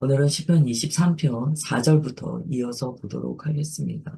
오늘은 시편 23편 4절부터 이어서 보도록 하겠습니다.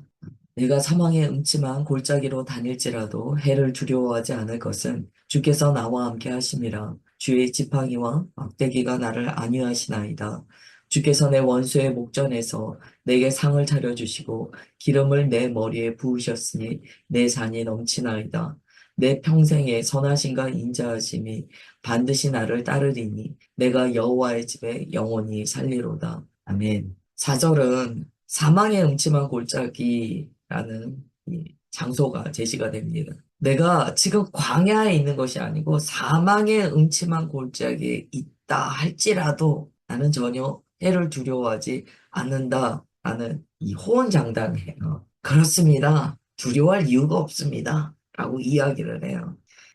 내가 사망의 음침한 골짜기로 다닐지라도 해를 두려워하지 않을 것은 주께서 나와 함께 하심이라. 주의 지팡이와 막대기가 나를 안위하시나이다. 주께서 내 원수의 목전에서 내게 상을 차려주시고 기름을 내 머리에 부으셨으니 내 잔이 넘치나이다. 내 평생에 선하심과 인자하심이 반드시 나를 따르리니 내가 여호와의 집에 영원히 살리로다. 아멘. 4절은 사망의 음침한 골짜기라는 이 장소가 제시가 됩니다. 내가 지금 광야에 있는 것이 아니고 사망의 음침한 골짜기에 있다 할지라도 나는 전혀 해를 두려워하지 않는다라는 이 호언장담이에요. 그렇습니다. 두려워할 이유가 없습니다. 라고 이야기를 해요.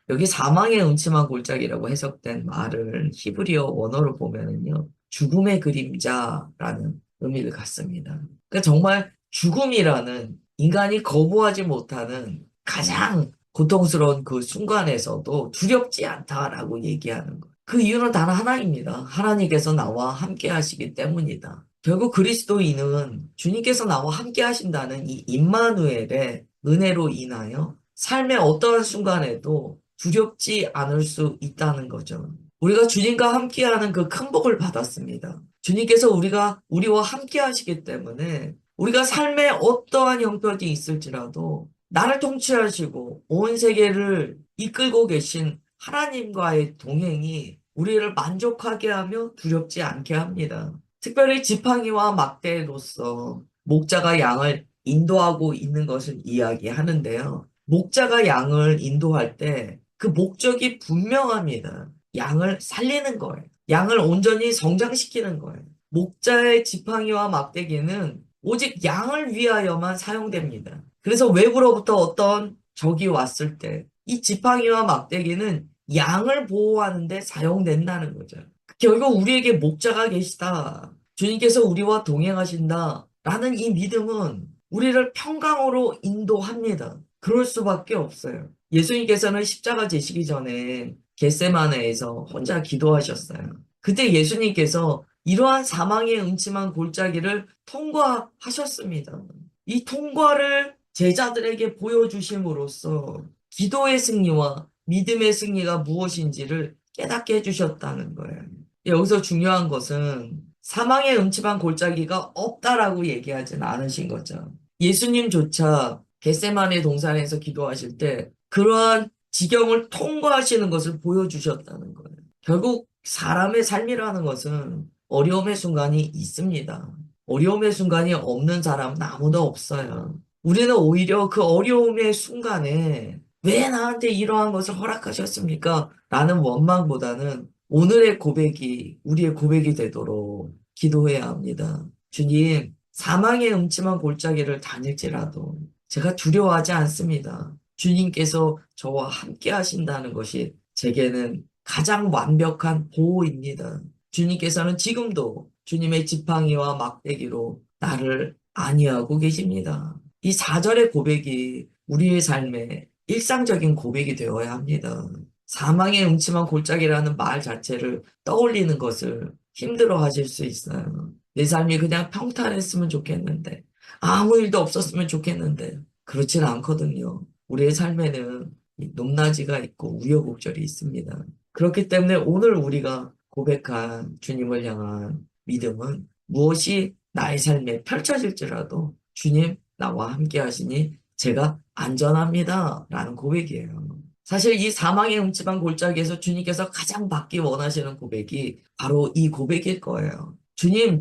여기 사망의 음침한 골짜기라고 해석된 말을 히브리어 원어로 보면은요, 죽음의 그림자라는 의미를 갖습니다. 그러니까 정말 죽음이라는 인간이 거부하지 못하는 가장 고통스러운 그 순간에서도 두렵지 않다라고 얘기하는 것. 그 이유는 단 하나입니다. 하나님께서 나와 함께 하시기 때문이다. 결국 그리스도인은 주님께서 나와 함께 하신다는 이 임마누엘의 은혜로 인하여 삶의 어떠한 순간에도 두렵지 않을 수 있다는 거죠. 우리가 주님과 함께하는 그 큰 복을 받았습니다. 주님께서 우리와 함께 하시기 때문에 우리가 삶에 어떠한 형편이 있을지라도 나를 통치하시고 온 세계를 이끌고 계신 하나님과의 동행이 우리를 만족하게 하며 두렵지 않게 합니다. 특별히 지팡이와 막대로서 목자가 양을 인도하고 있는 것을 이야기하는데요. 목자가 양을 인도할 때 그 목적이 분명합니다. 양을 살리는 거예요. 양을 온전히 성장시키는 거예요. 목자의 지팡이와 막대기는 오직 양을 위하여만 사용됩니다. 그래서 외부로부터 어떤 적이 왔을 때 이 지팡이와 막대기는 양을 보호하는 데 사용된다는 거죠. 결국 우리에게 목자가 계시다. 주님께서 우리와 동행하신다. 라는 이 믿음은 우리를 평강으로 인도합니다. 그럴 수밖에 없어요. 예수님께서는 십자가 지시기 전에 겟세마네에서 혼자 기도하셨어요. 그때 예수님께서 이러한 사망의 음침한 골짜기를 통과하셨습니다. 이 통과를 제자들에게 보여주심으로써 기도의 승리와 믿음의 승리가 무엇인지를 깨닫게 해주셨다는 거예요. 여기서 중요한 것은 사망의 음침한 골짜기가 없다라고 얘기하진 않으신 거죠. 예수님조차 겟세마네 동산에서 기도하실 때 그러한 지경을 통과하시는 것을 보여주셨다는 거예요. 결국 사람의 삶이라는 것은 어려움의 순간이 있습니다. 어려움의 순간이 없는 사람은 아무도 없어요. 우리는 오히려 그 어려움의 순간에 왜 나한테 이러한 것을 허락하셨습니까? 라는 원망보다는 오늘의 고백이 우리의 고백이 되도록 기도해야 합니다. 주님, 사망의 음침한 골짜기를 다닐지라도 제가 두려워하지 않습니다. 주님께서 저와 함께 하신다는 것이 제게는 가장 완벽한 보호입니다. 주님께서는 지금도 주님의 지팡이와 막대기로 나를 안위하고 계십니다. 이 4절의 고백이 우리의 삶에 일상적인 고백이 되어야 합니다. 사망의 음침한 골짜기라는 말 자체를 떠올리는 것을 힘들어 하실 수 있어요. 내 삶이 그냥 평탄했으면 좋겠는데, 아무 일도 없었으면 좋겠는데, 그렇진 않거든요. 우리의 삶에는 이 높낮이가 있고 우여곡절이 있습니다. 그렇기 때문에 오늘 우리가 고백한 주님을 향한 믿음은 무엇이 나의 삶에 펼쳐질지라도 주님 나와 함께 하시니 제가 안전합니다. 라는 고백이에요. 사실 이 사망의 음침한 골짜기에서 주님께서 가장 받기 원하시는 고백이 바로 이 고백일 거예요. 주님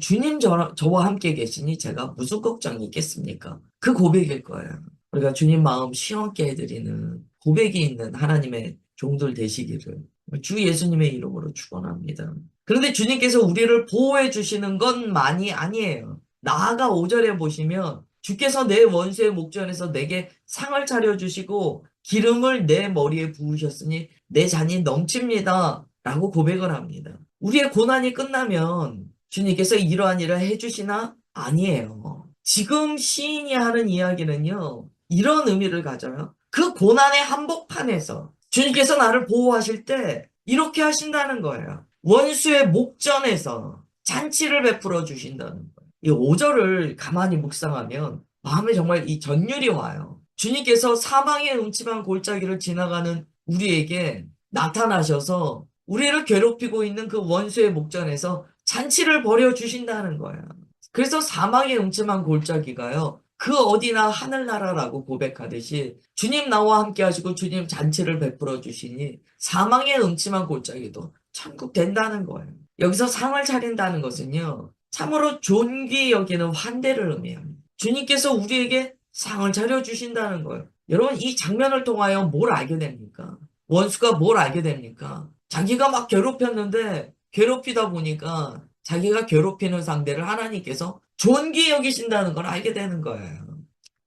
저와 함께 계시니 제가 무슨 걱정이 있겠습니까? 그 고백일 거예요. 우리가 주님 마음 시원케 해드리는 고백이 있는 하나님의 종들 되시기를 주 예수님의 이름으로 축원합니다. 그런데 주님께서 우리를 보호해 주시는 것만이 아니에요. 나아가 5절에 보시면 주께서 내 원수의 목전에서 내게 상을 차려주시고 기름을 내 머리에 부으셨으니 내 잔이 넘칩니다. 라고 고백을 합니다. 우리의 고난이 끝나면 주님께서 이러한 일을 해주시나? 아니에요. 지금 시인이 하는 이야기는요, 이런 의미를 가져요. 그 고난의 한복판에서 주님께서 나를 보호하실 때 이렇게 하신다는 거예요. 원수의 목전에서 잔치를 베풀어 주신다는 거예요. 이 5절을 가만히 묵상하면 마음에 정말 이 전율이 와요. 주님께서 사망의 음침한 골짜기를 지나가는 우리에게 나타나셔서 우리를 괴롭히고 있는 그 원수의 목전에서 잔치를 벌여 주신다는 거예요. 그래서 사망의 음침한 골짜기가요, 그 어디나 하늘나라라고 고백하듯이 주님 나와 함께 하시고 주님 잔치를 베풀어 주시니 사망의 음침한 골짜기도 천국 된다는 거예요. 여기서 상을 차린다는 것은요, 참으로 존귀 여기는 환대를 의미합니다. 주님께서 우리에게 상을 차려주신다는 거예요. 여러분, 이 장면을 통하여 뭘 알게 됩니까? 원수가 뭘 알게 됩니까? 자기가 막 괴롭혔는데, 괴롭히다 보니까 자기가 괴롭히는 상대를 하나님께서 존귀 여기신다는 걸 알게 되는 거예요.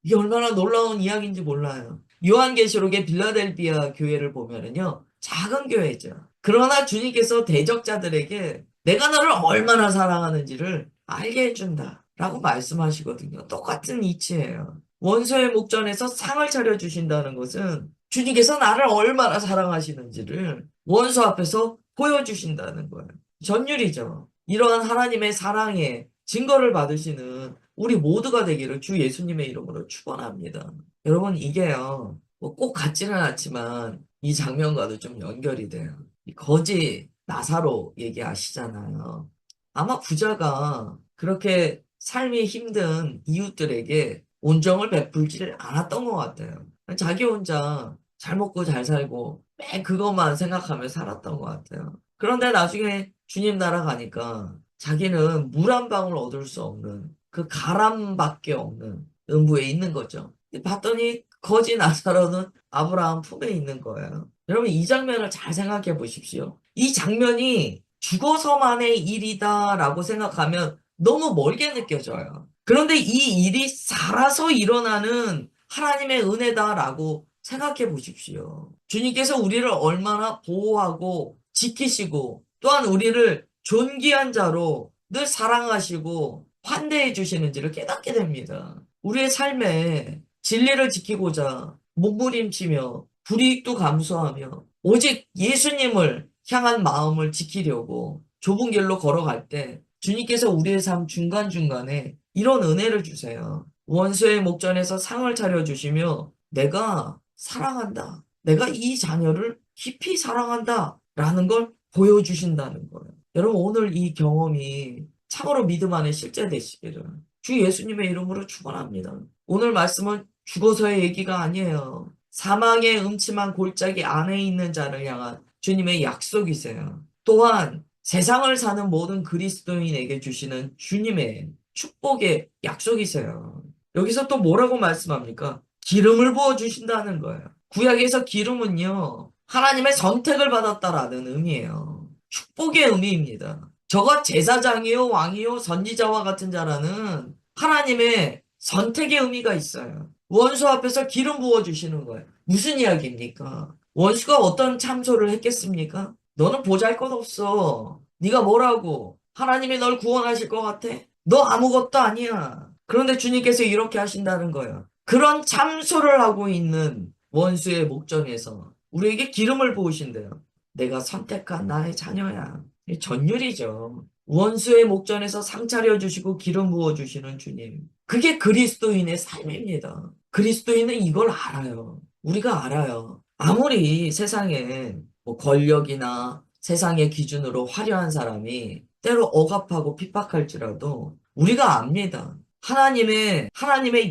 이게 얼마나 놀라운 이야기인지 몰라요. 요한계시록의 빌라델비아 교회를 보면은요, 작은 교회죠. 그러나 주님께서 대적자들에게 내가 너를 얼마나 사랑하는지를 알게 해준다 라고 말씀하시거든요. 똑같은 이치예요. 원수의 목전에서 상을 차려주신다는 것은 주님께서 나를 얼마나 사랑하시는지를 원수 앞에서 보여주신다는 거예요. 전율이죠. 이러한 하나님의 사랑의 증거를 받으시는 우리 모두가 되기를 주 예수님의 이름으로 축원합니다. 여러분, 이게요, 뭐 꼭 같지는 않지만 이 장면과도 좀 연결이 돼요. 이 거지 나사로 얘기하시잖아요. 아마 부자가 그렇게 삶이 힘든 이웃들에게 온정을 베풀지를 않았던 것 같아요. 자기 혼자 잘 먹고 잘 살고 맨 그것만 생각하며 살았던 것 같아요. 그런데 나중에 주님 나라 가니까 자기는 물 한 방울 얻을 수 없는 그 가람밖에 없는 음부에 있는 거죠. 봤더니 거지 나사로는 아브라함 품에 있는 거예요. 여러분, 이 장면을 잘 생각해 보십시오. 이 장면이 죽어서만의 일이다라고 생각하면 너무 멀게 느껴져요. 그런데 이 일이 살아서 일어나는 하나님의 은혜다라고 생각해 보십시오. 주님께서 우리를 얼마나 보호하고 지키시고 또한 우리를 존귀한 자로 늘 사랑하시고 환대해 주시는지를 깨닫게 됩니다. 우리의 삶에 진리를 지키고자 몸부림치며 불이익도 감수하며 오직 예수님을 향한 마음을 지키려고 좁은 길로 걸어갈 때 주님께서 우리의 삶 중간중간에 이런 은혜를 주세요. 원수의 목전에서 상을 차려주시며 내가 사랑한다. 내가 이 자녀를 깊이 사랑한다. 라는 걸 보여주신다는 거예요. 여러분, 오늘 이 경험이 참으로 믿음 안에 실제되시기를 주 예수님의 이름으로 축원합니다. 오늘 말씀은 죽어서의 얘기가 아니에요. 사망의 음침한 골짜기 안에 있는 자를 향한 주님의 약속이세요. 또한 세상을 사는 모든 그리스도인에게 주시는 주님의 축복의 약속이세요. 여기서 또 뭐라고 말씀합니까? 기름을 부어 주신다는 거예요. 구약에서 기름은요, 하나님의 선택을 받았다라는 의미예요. 축복의 의미입니다. 저가 제사장이요, 왕이요, 선지자와 같은 자라는 하나님의 선택의 의미가 있어요. 원수 앞에서 기름 부어주시는 거예요. 무슨 이야기입니까? 원수가 어떤 참소를 했겠습니까? 너는 보잘것없어. 네가 뭐라고? 하나님이 널 구원하실 것 같아? 너 아무것도 아니야. 그런데 주님께서 이렇게 하신다는 거예요. 그런 참소를 하고 있는 원수의 목전에서 우리에게 기름을 부으신대요. 내가 선택한 나의 자녀야. 전율이죠. 원수의 목전에서 상 차려주시고 기름 부어주시는 주님. 그게 그리스도인의 삶입니다. 그리스도인은 이걸 알아요. 우리가 알아요. 아무리 세상에 뭐 권력이나 세상의 기준으로 화려한 사람이 때로 억압하고 핍박할지라도 우리가 압니다. 하나님의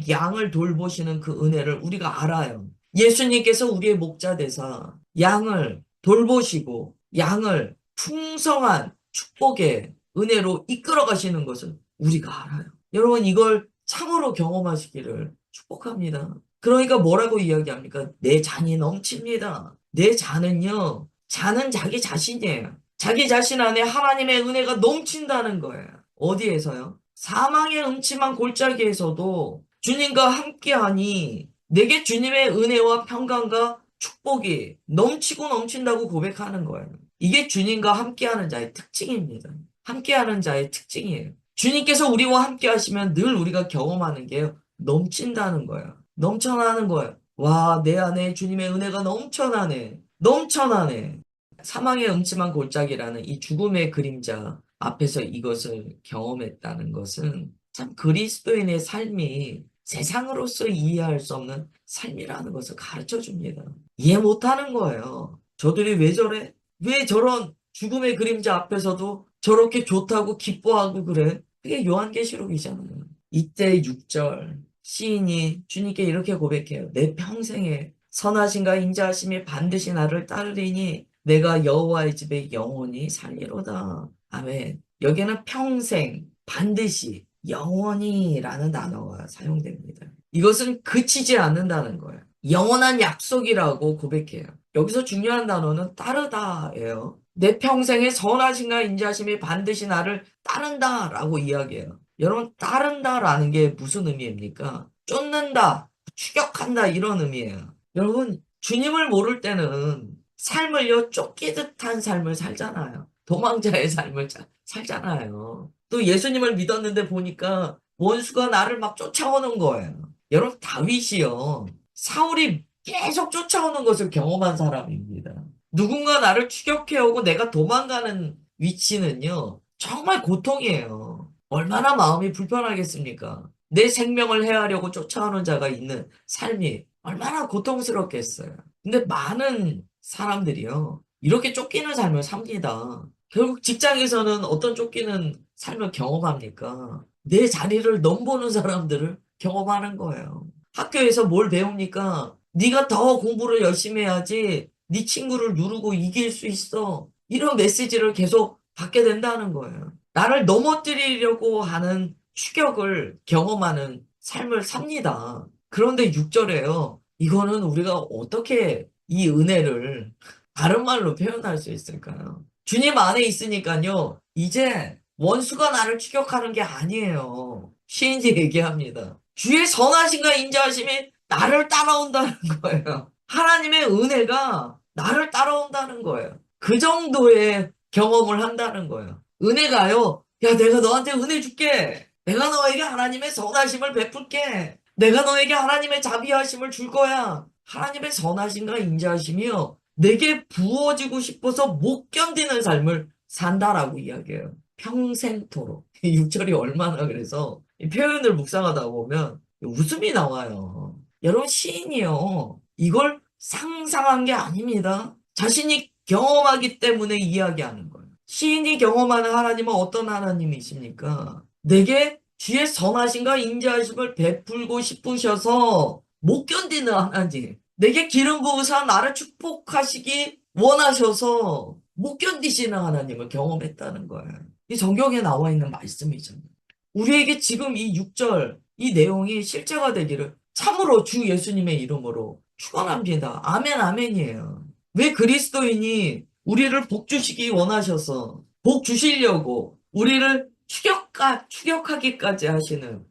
양을 돌보시는 그 은혜를 우리가 알아요. 예수님께서 우리의 목자 되사 양을 돌보시고 양을 풍성한 축복의 은혜로 이끌어 가시는 것을 우리가 알아요. 여러분, 이걸 참으로 경험하시기를 축복합니다. 그러니까 뭐라고 이야기합니까? 내 잔이 넘칩니다. 내 잔은요, 잔은 자기 자신이에요. 자기 자신 안에 하나님의 은혜가 넘친다는 거예요. 어디에서요? 사망의 음침한 골짜기에서도 주님과 함께하니 내게 주님의 은혜와 평강과 축복이 넘치고 넘친다고 고백하는 거예요. 이게 주님과 함께하는 자의 특징입니다. 함께하는 자의 특징이에요. 주님께서 우리와 함께 하시면 늘 우리가 경험하는 게 넘친다는 거예요. 넘쳐나는 거예요. 와, 내 안에 주님의 은혜가 넘쳐나네. 넘쳐나네. 사망의 음침한 골짜기라는 이 죽음의 그림자, 앞에서 이것을 경험했다는 것은 참 그리스도인의 삶이 세상으로서 이해할 수 없는 삶이라는 것을 가르쳐 줍니다. 이해 못하는 거예요. 저들이 왜 저래? 왜 저런 죽음의 그림자 앞에서도 저렇게 좋다고 기뻐하고 그래? 그게 요한계시록이잖아요. 이때 6절 시인이 주님께 이렇게 고백해요. 내 평생에 선하신가 인자하심이 반드시 나를 따르리니 내가 여호와의 집에 영원히 살리로다. 아멘. 여기는 평생, 반드시, 영원히라는 단어가 사용됩니다. 이것은 그치지 않는다는 거예요. 영원한 약속이라고 고백해요. 여기서 중요한 단어는 따르다예요. 내 평생에 선하신가 인자심이 반드시 나를 따른다라고 이야기해요. 여러분, 따른다라는 게 무슨 의미입니까? 쫓는다, 추격한다 이런 의미예요. 여러분, 주님을 모를 때는 삶을요, 쫓기듯 한 삶을 살잖아요. 도망자의 삶을 살잖아요. 또 예수님을 믿었는데 보니까 원수가 나를 막 쫓아오는 거예요. 여러분, 다윗이요. 사울이 계속 쫓아오는 것을 경험한 사람입니다. 누군가 나를 추격해오고 내가 도망가는 위치는요, 정말 고통이에요. 얼마나 마음이 불편하겠습니까? 내 생명을 해하려고 쫓아오는 자가 있는 삶이 얼마나 고통스럽겠어요. 근데 많은 사람들이요, 이렇게 쫓기는 삶을 삽니다. 결국 직장에서는 어떤 쫓기는 삶을 경험합니까? 내 자리를 넘보는 사람들을 경험하는 거예요. 학교에서 뭘 배웁니까? 네가 더 공부를 열심히 해야지 네 친구를 누르고 이길 수 있어. 이런 메시지를 계속 받게 된다는 거예요. 나를 넘어뜨리려고 하는 추격을 경험하는 삶을 삽니다. 그런데 6절에요. 이거는 우리가 어떻게 이 은혜를 다른 말로 표현할 수 있을까요? 주님 안에 있으니까요. 이제 원수가 나를 추격하는 게 아니에요. 시인이 얘기합니다. 주의 선하심과 인자하심이 나를 따라온다는 거예요. 하나님의 은혜가 나를 따라온다는 거예요. 그 정도의 경험을 한다는 거예요. 은혜가요. 야, 내가 너한테 은혜 줄게. 내가 너에게 하나님의 선하심을 베풀게. 내가 너에게 하나님의 자비하심을 줄 거야. 하나님의 선하심과 인자하심이요. 내게 부어지고 싶어서 못 견디는 삶을 산다라고 이야기해요. 평생토록. 이 6절이 얼마나 그래서 이 표현을 묵상하다 보면 웃음이 나와요. 여러분 시인이요. 이걸 상상한 게 아닙니다. 자신이 경험하기 때문에 이야기하는 거예요. 시인이 경험하는 하나님은 어떤 하나님이십니까? 내게 주의 선하심과 인자하심을 베풀고 싶으셔서 못 견디는 하나님. 내게 기름 부으사 나를 축복하시기 원하셔서 못 견디시는 하나님을 경험했다는 거예요. 이 성경에 나와 있는 말씀이잖아요. 우리에게 지금 이 6절, 이 내용이 실제가 되기를 참으로 주 예수님의 이름으로 축원합니다. 아멘, 아멘이에요. 왜 그리스도인이 우리를 복 주시기 원하셔서 복 주시려고 우리를 추격하기까지 하시는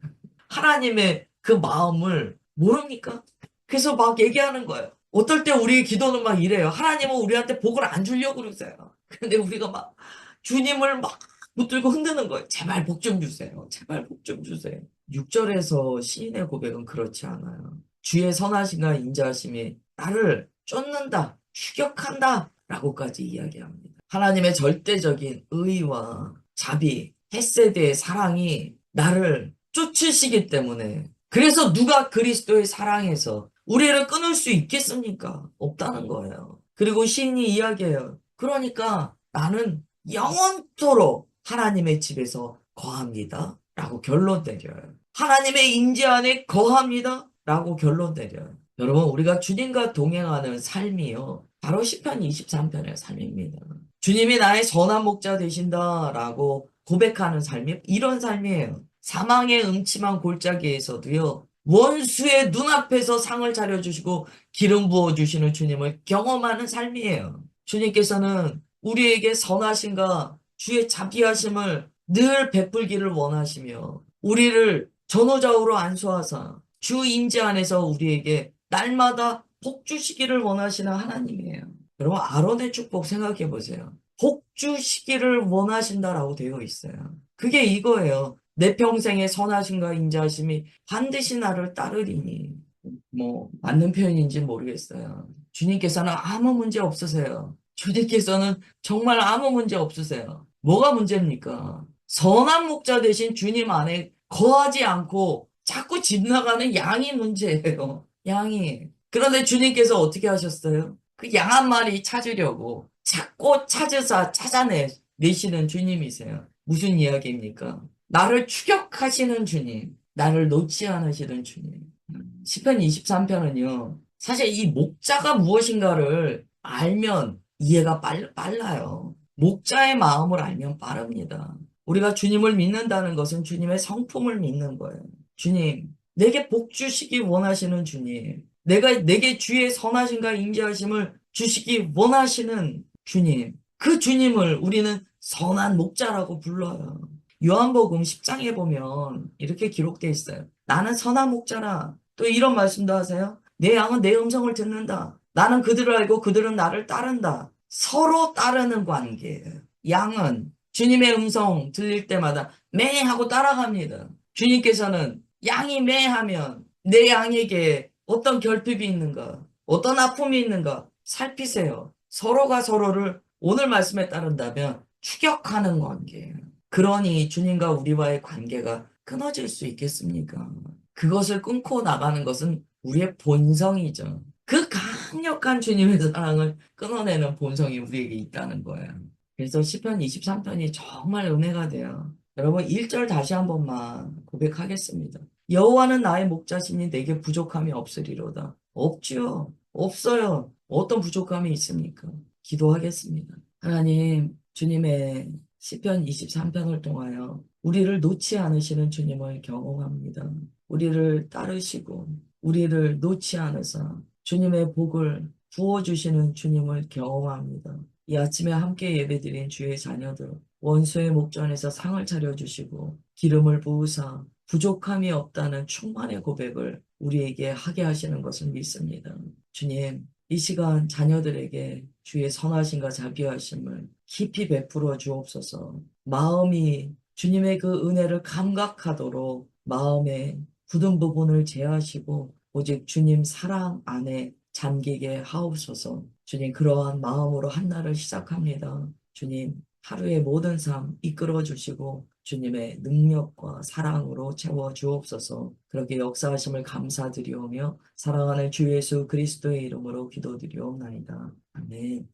하나님의 그 마음을 모릅니까? 그래서 막 얘기하는 거예요. 어떨 때 우리의 기도는 막 이래요. 하나님은 우리한테 복을 안 주려고 그러세요. 근데 우리가 막 주님을 막 붙들고 흔드는 거예요. 제발 복 좀 주세요. 제발 복 좀 주세요. 6절에서 시인의 고백은 그렇지 않아요. 주의 선하심과 인자하심이 나를 쫓는다, 추격한다 라고까지 이야기합니다. 하나님의 절대적인 의와 자비, 헤세드의 사랑이 나를 쫓으시기 때문에 그래서 누가 그리스도의 사랑에서 우리를 끊을 수 있겠습니까? 없다는 거예요. 그리고 시인이 이야기해요. 그러니까 나는 영원토록 하나님의 집에서 거합니다. 라고 결론 내려요. 하나님의 임재 안에 거합니다. 라고 결론 내려요. 여러분, 우리가 주님과 동행하는 삶이요. 바로 시편 23편의 삶입니다. 주님이 나의 선한 목자 되신다라고 고백하는 삶이 이런 삶이에요. 사망의 음침한 골짜기에서도요. 원수의 눈앞에서 상을 차려주시고 기름 부어주시는 주님을 경험하는 삶이에요. 주님께서는 우리에게 선하심과 주의 자비하심을 늘 베풀기를 원하시며 우리를 전후좌우로 안수하사 주 임재 안에서 우리에게 날마다 복 주시기를 원하시는 하나님이에요. 여러분 아론의 축복 생각해 보세요. 복 주시기를 원하신다라고 되어 있어요. 그게 이거예요. 내 평생의 선하심과 인자하심이 반드시 나를 따르리니. 뭐 맞는 표현인지 모르겠어요. 주님께서는 아무 문제 없으세요. 주님께서는 정말 아무 문제 없으세요. 뭐가 문제입니까? 선한 목자 대신 주님 안에 거하지 않고 자꾸 집 나가는 양이 문제예요. 양이. 그런데 주님께서 어떻게 하셨어요? 그 양 한 마리 찾으려고 자꾸 찾아내시는 주님이세요. 무슨 이야기입니까? 나를 추격하시는 주님, 나를 놓지 않으시는 주님. 시편 23편은요, 사실 이 목자가 무엇인가를 알면 이해가 빨라요. 목자의 마음을 알면 빠릅니다. 우리가 주님을 믿는다는 것은 주님의 성품을 믿는 거예요. 주님, 내게 복 주시기 원하시는 주님, 내게 주의 선하심과 인자하심을 주시기 원하시는 주님, 그 주님을 우리는 선한 목자라고 불러요. 요한복음 10장에 보면 이렇게 기록되어 있어요. 나는 선한 목자라. 또 이런 말씀도 하세요. 내 양은 내 음성을 듣는다. 나는 그들을 알고 그들은 나를 따른다. 서로 따르는 관계예요. 양은 주님의 음성 들릴 때마다 매 하고 따라갑니다. 주님께서는 양이 매 하면 내 양에게 어떤 결핍이 있는가, 어떤 아픔이 있는가 살피세요. 서로가 서로를 오늘 말씀에 따른다면 추격하는 관계예요. 그러니 주님과 우리와의 관계가 끊어질 수 있겠습니까? 그것을 끊고 나가는 것은 우리의 본성이죠. 그 강력한 주님의 사랑을 끊어내는 본성이 우리에게 있다는 거예요. 그래서 시편 23편이 정말 은혜가 돼요. 여러분 1절 다시 한 번만 고백하겠습니다. 여호와는 나의 목자시니 내게 부족함이 없으리로다. 없지요. 없어요. 어떤 부족함이 있습니까? 기도하겠습니다. 하나님, 주님의 시편 23편을 통하여 우리를 놓지 않으시는 주님을 경험합니다. 우리를 따르시고 우리를 놓지 않으사 주님의 복을 부어주시는 주님을 경험합니다. 이 아침에 함께 예배드린 주의 자녀들, 원수의 목전에서 상을 차려주시고 기름을 부으사 부족함이 없다는 충만의 고백을 우리에게 하게 하시는 것을 믿습니다. 주님, 이 시간 자녀들에게 주의 선하심과 자비하심을 깊이 베풀어 주옵소서. 마음이 주님의 그 은혜를 감각하도록 마음의 굳은 부분을 제하시고 오직 주님 사랑 안에 잠기게 하옵소서. 주님 그러한 마음으로 한 날을 시작합니다. 주님 하루의 모든 삶 이끌어 주시고 주님의 능력과 사랑으로 채워 주옵소서. 그렇게 역사하심을 감사드리오며 사랑하는 주 예수 그리스도의 이름으로 기도드리옵나이다. 아멘.